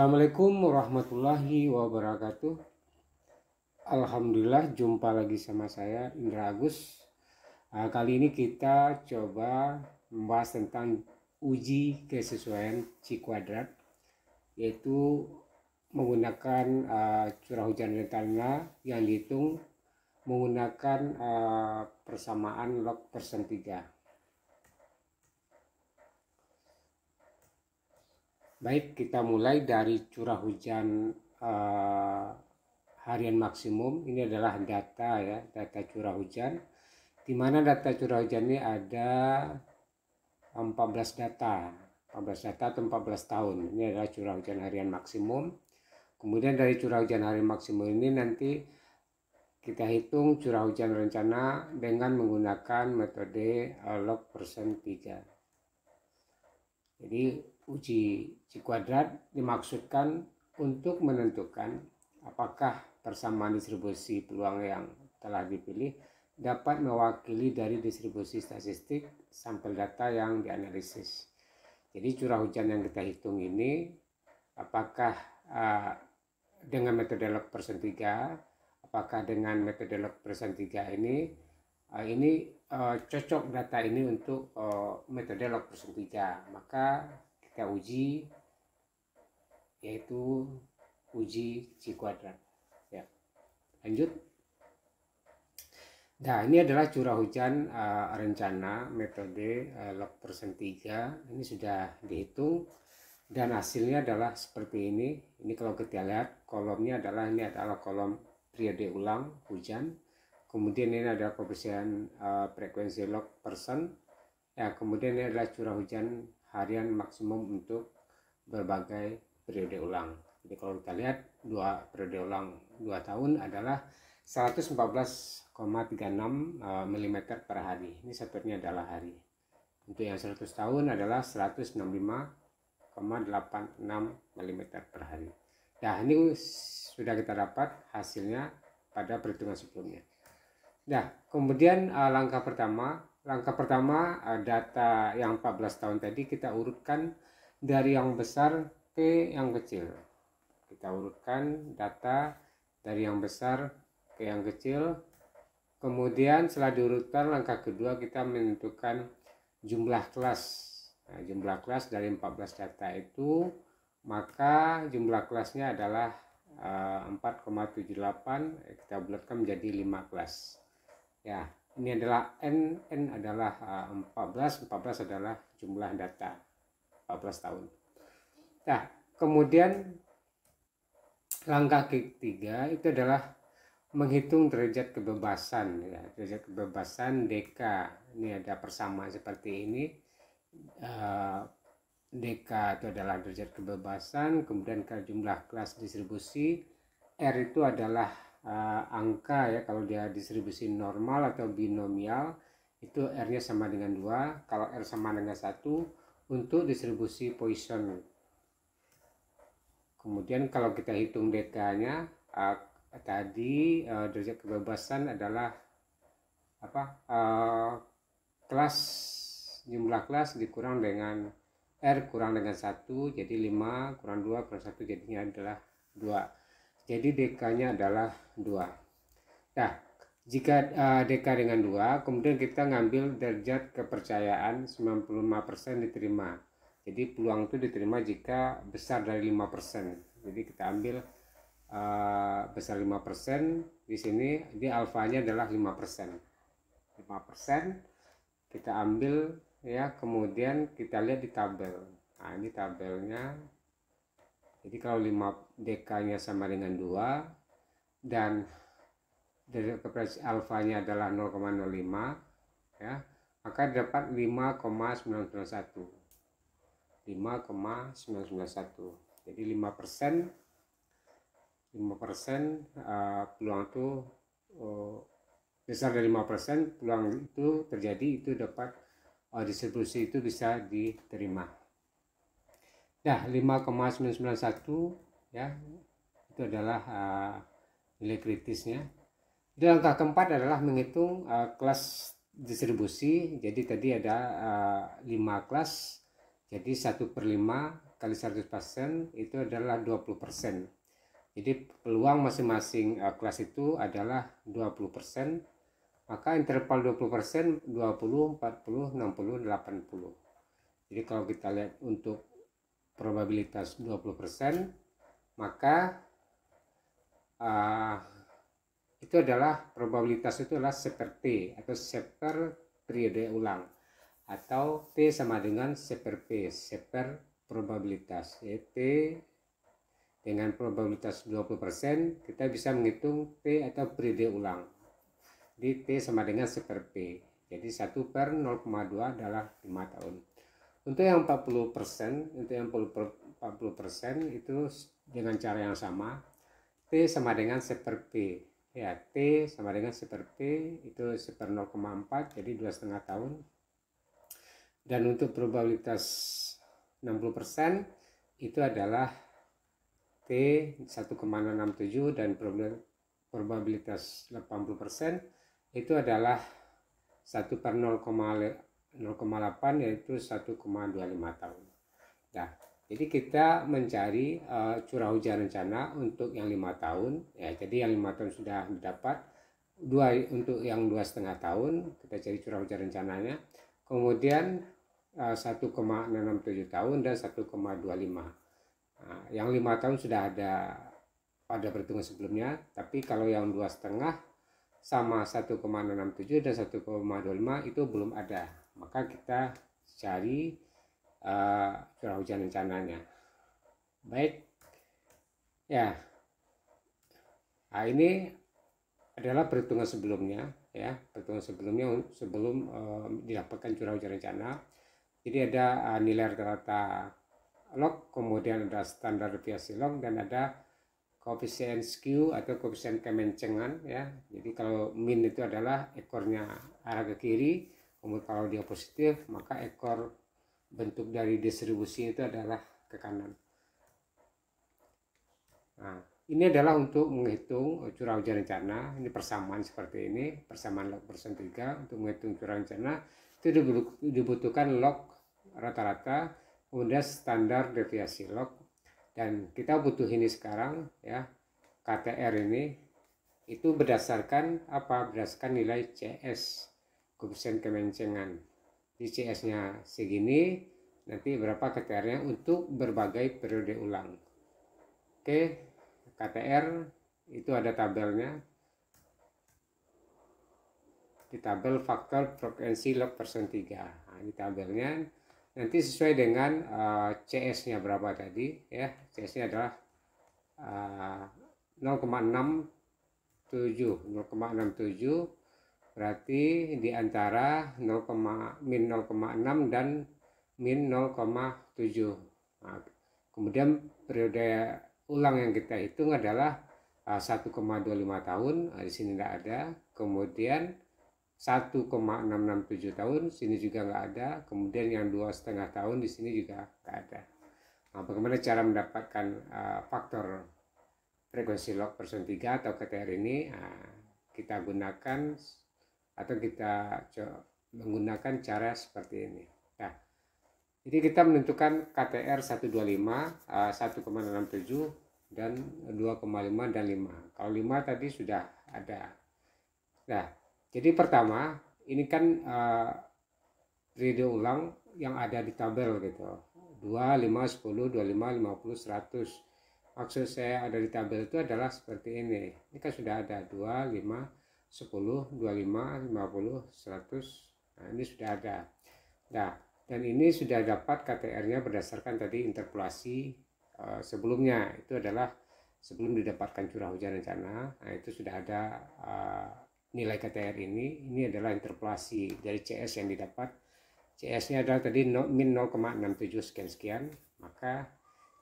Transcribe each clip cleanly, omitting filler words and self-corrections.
Assalamualaikum warahmatullahi wabarakatuh. Alhamdulillah jumpa lagi sama saya Indra Agus. Kali ini kita coba membahas tentang uji kesesuaian C kuadrat, yaitu menggunakan curah hujan rencana yang dihitung menggunakan persamaan log persen 3. Baik, kita mulai dari curah hujan harian maksimum. Ini adalah data ya, data curah hujan. Di mana data curah hujan ini ada 14 data atau 14 tahun. Ini adalah curah hujan harian maksimum. Kemudian dari curah hujan harian maksimum ini nanti kita hitung curah hujan rencana dengan menggunakan metode log persen 3. Jadi uji C kuadrat dimaksudkan untuk menentukan apakah persamaan distribusi peluang yang telah dipilih dapat mewakili dari distribusi statistik sampel data yang dianalisis. Jadi curah hujan yang kita hitung ini apakah dengan metode log persen 3, apakah dengan metode log persen 3 ini cocok data ini untuk metode log persen 3, maka kita uji, yaitu uji C kuadrat ya. Lanjut. Nah, ini adalah curah hujan rencana metode log persen 3. Ini sudah dihitung dan hasilnya adalah seperti ini. Ini kalau kita lihat kolomnya adalah kolom periode ulang hujan. Kemudian ini adalah koefisien frekuensi log persen. Ya, kemudian ini adalah curah hujan harian maksimum untuk berbagai periode ulang. Jadi kalau kita lihat dua periode ulang 2 tahun adalah 114,36 mm per hari. Ini satunya adalah hari. Untuk yang 100 tahun adalah 165,86 mm per hari. Nah, ini sudah kita dapat hasilnya pada perhitungan sebelumnya. Nah, kemudian langkah pertama data yang 14 tahun tadi kita urutkan dari yang besar ke yang kecil. Kita urutkan data dari yang besar ke yang kecil. Kemudian setelah diurutkan, langkah kedua kita menentukan jumlah kelas. Nah, jumlah kelas dari 14 data itu, maka jumlah kelasnya adalah 4,78, kita bulatkan menjadi 5 kelas. Ya, ini adalah N adalah 14 adalah jumlah data 14 tahun. Nah, kemudian langkah ketiga itu adalah menghitung derajat kebebasan ya, derajat kebebasan DK. Ini ada persamaan seperti ini. DK itu adalah derajat kebebasan, kemudian ke jumlah kelas distribusi, R itu adalah angka ya, kalau dia distribusi normal atau binomial itu R-nya sama dengan 2, kalau R sama dengan 1 untuk distribusi Poisson. Kemudian kalau kita hitung DK-nya tadi derajat kebebasan adalah kelas, jumlah kelas dikurang dengan R kurang dengan 1, jadi 5 kurang 2 kurang 1 jadinya adalah 2. Jadi DK-nya adalah 2. Nah, jika DK dengan 2, kemudian kita ngambil derajat kepercayaan 95% diterima. Jadi peluang itu diterima jika besar dari 5%. Jadi kita ambil besar 5%. Di sini di alfanya adalah 5%. 5% kita ambil ya, kemudian kita lihat di tabel. Nah, ini tabelnya. Jadi kalau 5 DK-nya sama dengan 2 dan dari alfanya adalah 0,05 ya, maka dapat 5,991. 5,991. Jadi 5% peluang itu besar dari 5%, peluang itu terjadi, itu dapat distribusi itu bisa diterima. Nah, 5,991 ya, itu adalah nilai kritisnya. Dan langkah keempat adalah menghitung kelas distribusi. Jadi tadi ada 5 kelas, jadi 1/5 kali 100% itu adalah 20%. Jadi peluang masing-masing kelas itu adalah 20%. Maka interval 20%, 20, 40, 60, 80. Jadi kalau kita lihat untuk probabilitas 20%, maka itu adalah probabilitas itu adalah seperti atau seper periode ulang, atau T sama dengan seper P, seper probabilitas. T dengan probabilitas 20%, kita bisa menghitung T atau periode ulang. Di T sama dengan seper P. Jadi 1/0,2 adalah 5 tahun. Untuk yang 40%, itu dengan cara yang sama. T sama dengan seper P. Ya, T sama dengan seper P itu seper 0,4, jadi 2,5 tahun. Dan untuk probabilitas 60% itu adalah T 1,67, dan probabilitas 80% itu adalah 1/0,8, yaitu 1,25 tahun. Nah, jadi kita mencari curah hujan rencana untuk yang 5 tahun. Ya, jadi yang 5 tahun sudah didapat. Untuk yang 2,5 tahun kita cari curah hujan rencananya. Kemudian 1,67 tahun dan 1,25. Nah, yang 5 tahun sudah ada pada perhitungan sebelumnya, tapi kalau yang 2,5 sama 1,67 dan 1,25 itu belum ada. Maka kita cari curah hujan rencananya. Baik, ya. Nah, ini adalah perhitungan sebelumnya, ya. Perhitungan sebelumnya sebelum didapatkan curah hujan rencana. Jadi ada nilai rata-rata log, kemudian ada standar deviasi log, dan ada koefisien skew atau koefisien kemencengan, ya. Jadi kalau min itu adalah ekornya arah ke kiri, kemudian kalau dia positif maka ekor bentuk dari distribusi itu adalah ke kanan. Nah, ini adalah untuk menghitung curah hujan rencana. Ini persamaan seperti ini, persamaan log persen 3. Untuk menghitung curah rencana itu dibutuhkan log rata-rata, kemudian standar deviasi log. Dan kita butuh ini sekarang, ya, KTR ini itu berdasarkan apa? Berdasarkan nilai CS, koefisien kemencengan. Di CS-nya segini, nanti berapa KTR-nya untuk berbagai periode ulang. Oke, KTR itu ada tabelnya. Di tabel faktor frekuensi log persen 3. Nah, ini tabelnya. Nanti sesuai dengan CS-nya berapa tadi, ya. CS-nya adalah 0,67, berarti di antara min 0,6 dan min 0,7. Nah, kemudian periode ulang yang kita hitung adalah 1,25 tahun. Nah, di sini tidak ada. Kemudian 1,667 tahun, sini juga nggak ada. Kemudian yang 2,5 tahun di sini juga nggak ada. Nah, bagaimana cara mendapatkan faktor frekuensi log persen 3 atau KTR ini? Nah, kita gunakan atau kita menggunakan cara seperti ini. Nah, jadi kita menentukan KTR 125, 1,67 dan 2,5 dan 5. Kalau 5 tadi sudah ada. Nah, jadi pertama, ini kan periode ulang yang ada di tabel gitu. 2, 5, 10, 25, 50, 100. Maksud saya ada di tabel itu adalah seperti ini. Ini kan sudah ada 2, 5, 10, 25, 50, 100. Nah, ini sudah ada. Nah, dan ini sudah dapat KTR-nya berdasarkan tadi interpolasi sebelumnya. Itu adalah sebelum didapatkan curah hujan rencana. Nah, itu sudah ada nilai KTR ini adalah interpolasi dari CS yang didapat. CS-nya adalah tadi min 0,67 sekian-sekian. Maka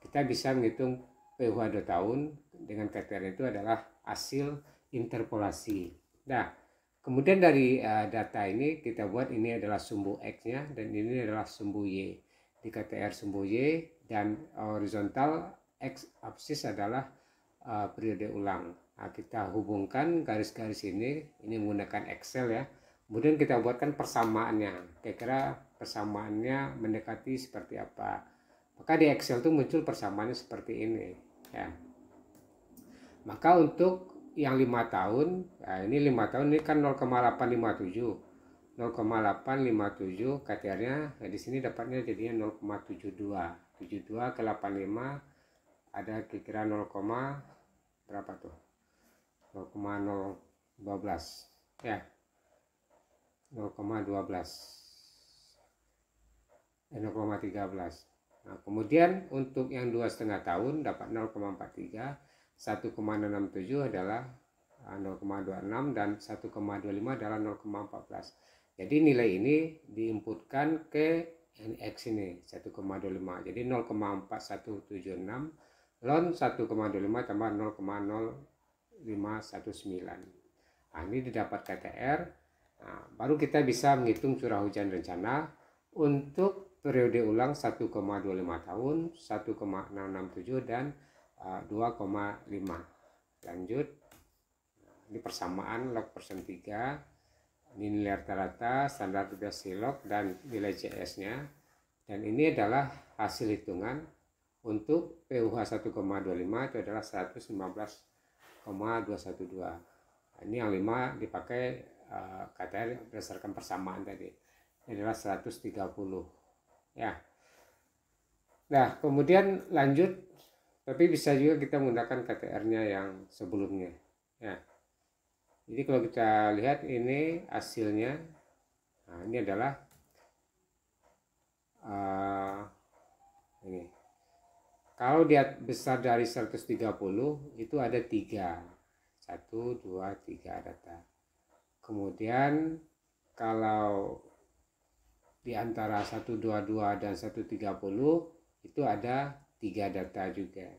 kita bisa menghitung PUH 2 tahun dengan KTR itu adalah hasil interpolasi. Nah, kemudian dari data ini kita buat ini adalah sumbu X-nya dan ini adalah sumbu Y. Di KTR sumbu Y dan horizontal X-aksis adalah periode ulang. Nah, kita hubungkan garis-garis ini menggunakan Excel, ya. Kemudian kita buatkan persamaannya. Kira-kira persamaannya mendekati seperti apa. Maka di Excel itu muncul persamaannya seperti ini ya. Maka untuk yang 5 tahun, nah ini 5 tahun ini kan 0,857 KTR-nya, nah di sini dapatnya jadinya 0,72 ke 85 ada kira-kira 0, berapa tuh, 0,012 ya, 0,13. Nah kemudian untuk yang 2,5 tahun dapat 0,43, 1,67 adalah 0,26 dan 1,25 adalah 0,14. Jadi nilai ini diinputkan ke X ini 1,25. Jadi 0,4176 ln 1,25 tambah 0,0519. Nah, ini didapat KTR. Nah, baru kita bisa menghitung curah hujan rencana untuk periode ulang 1,25 tahun, 1,667 dan 2,5. Lanjut, ini persamaan log persen 3, ini nilai rata-rata, standar deviasi log dan nilai CS-nya. Dan ini adalah hasil hitungan untuk PUH 1,25 itu adalah 115,212. Ini yang 5 dipakai KTR berdasarkan persamaan tadi. Ini adalah 130 ya. Nah kemudian lanjut, tapi bisa juga kita menggunakan KTR-nya yang sebelumnya ya. Jadi kalau kita lihat ini hasilnya, nah ini adalah ini. Kalau dia besar dari 130 itu ada 3, 1, 2, 3 data. Kemudian kalau di antara 122 dan 130 itu ada 3 data juga.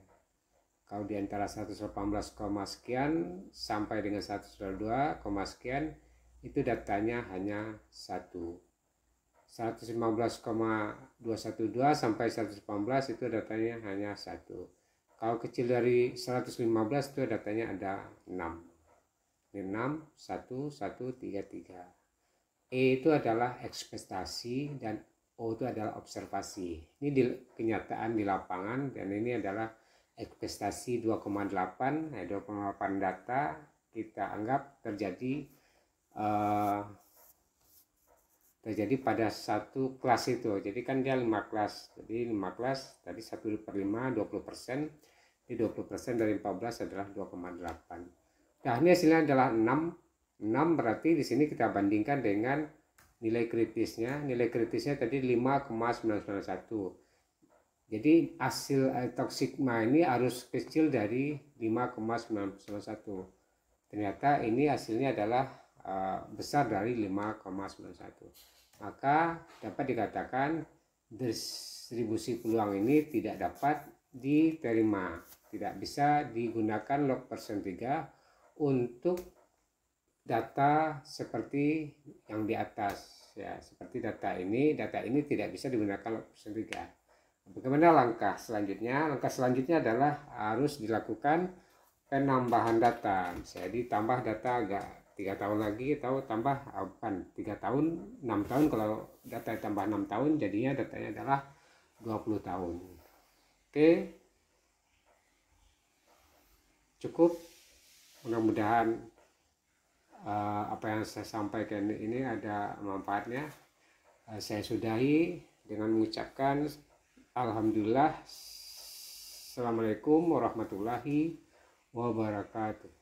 Kalau di antara 118, sekian sampai dengan 102, sekian itu datanya hanya 1. 115,212 sampai 118 itu datanya hanya 1. Kalau kecil dari 115 itu datanya ada 6. Ini 6, 1, 1, 3, 3. E itu adalah ekspektasi dan O itu adalah observasi. Ini di kenyataan di lapangan, dan ini adalah ekspektasi 2,8. Nah, 2,8 data kita anggap terjadi pada satu kelas itu. Jadi kan dia 5 kelas. Jadi 5 kelas tadi 1/5 20%. Jadi 20% dari 14 adalah 2,8. Nah, ini hasilnya adalah 6. 6 berarti di sini kita bandingkan dengan nilai kritisnya. Nilai kritisnya tadi 5,991. Jadi hasil toksikma ini harus kecil dari 5,991. Ternyata ini hasilnya adalah besar dari 5,91. Maka dapat dikatakan distribusi peluang ini tidak dapat diterima, tidak bisa digunakan log persen 3 untuk data seperti yang di atas ya. Seperti data ini tidak bisa digunakan log persen 3. Bagaimana langkah selanjutnya? Langkah selanjutnya adalah harus dilakukan penambahan data. Jadi tambah data agak 3 tahun lagi, atau tambah bukan 3 tahun, 6 tahun. Kalau data tambah 6 tahun jadinya datanya adalah 20 tahun. Oke, cukup. Mudah-mudahan apa yang saya sampaikan ini ada manfaatnya. Saya sudahi dengan mengucapkan alhamdulillah. Assalamualaikum warahmatullahi wabarakatuh.